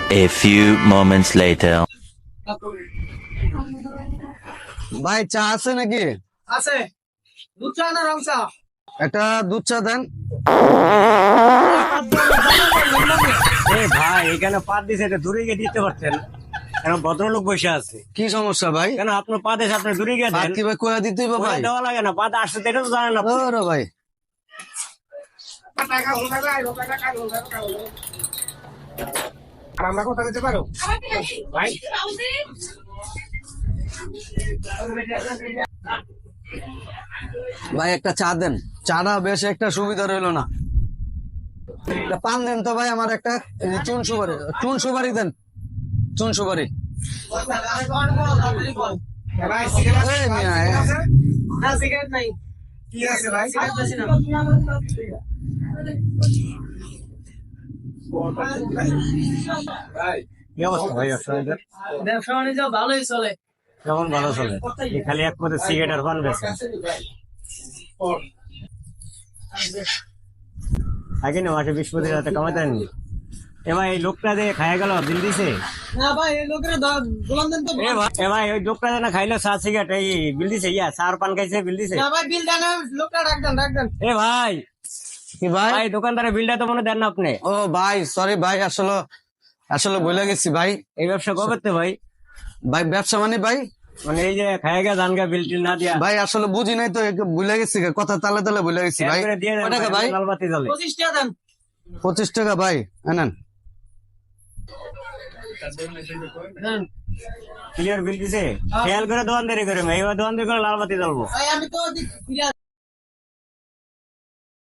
A few moments later. ভাই চা আছে নাকি? আছে দুধ চা না রং চা? একটা দুধ চা দেন। ভাই এখানে পা দিছে, এটা দূরে গিয়ে দিতে পারতেন। কেন ভদ্রলোক বসে আছে, কি সমস্যা ভাই? কেন আপনার পা দেশে আপনি দূরে গিয়ে দেন। কি ভাই কোয়া দিতে হইব ভাই? দেওয়া লাগে না, পা আসছে এটা তো জানেন না। ওরে ভাই আমরা কথা দিতে পারো ভাই? ভাই একটা চা দেন। চাটা বেশ একটা সুবিধা রইলো না। একটা পান দেন তো ভাই, আমার একটা চুন সুপারি। চুন সুপারি দেন, চুন সুপারি। ভাই এই মিয়া, না সিগারেট নাই। কি আছে ভাই? সিগারেট বেশি না। ভাই কি অবস্থা ভাই আপনাদের? ব্যবসা বাণিজ্য ভালোই চলে। কেমন ভালো চলে? এই খালি এক পথে সিগারেট আর পান বেছে। আগে না মাসে 20-25 হাজার টাকা কামাতেন। এবার এই লোকটা যে খাইয়া গেল বিল দিছে। না ভাই এই লোকেরা দোকান দেন তো। এ ভাই ওই লোকটা যে না খাইলো চা সিগারেট এই বিল দিছে, ইয়া চা আর পান খাইছে বিল দিছে। না ভাই বিল দেন, লোকটা রাখ দেন। এ ভাই কি ভাই? ভাই দোকানদারের বিলটা তো মনে দেন না আপনি। ও ভাই সরি ভাই, আসলে ভুলে গেছি ভাই। এই ব্যবসা কবে তে ভাই? ভাই ব্যবসা মানে ভাই, মানে এই যে খাইয়া গা জান গা বিল টিল না দিয়া ভাই আসলে বুঝি নাই তো, একটু ভুলে গেছি, কথা তালে তালে ভুলে গেছি ভাই। এরপরে দিয়ে দেন কয় টাকা ভাই? লাল বাতি জ্বলে। 25 টাকা দেন। 25 টাকা ভাই, আনেন। দেন। ক্লিয়ার বিল দিছে, খেয়াল করে দোকানদারি করে, এইবার দোকানদারি করে লাল বাতি জ্বলবো। ভাই আমি তো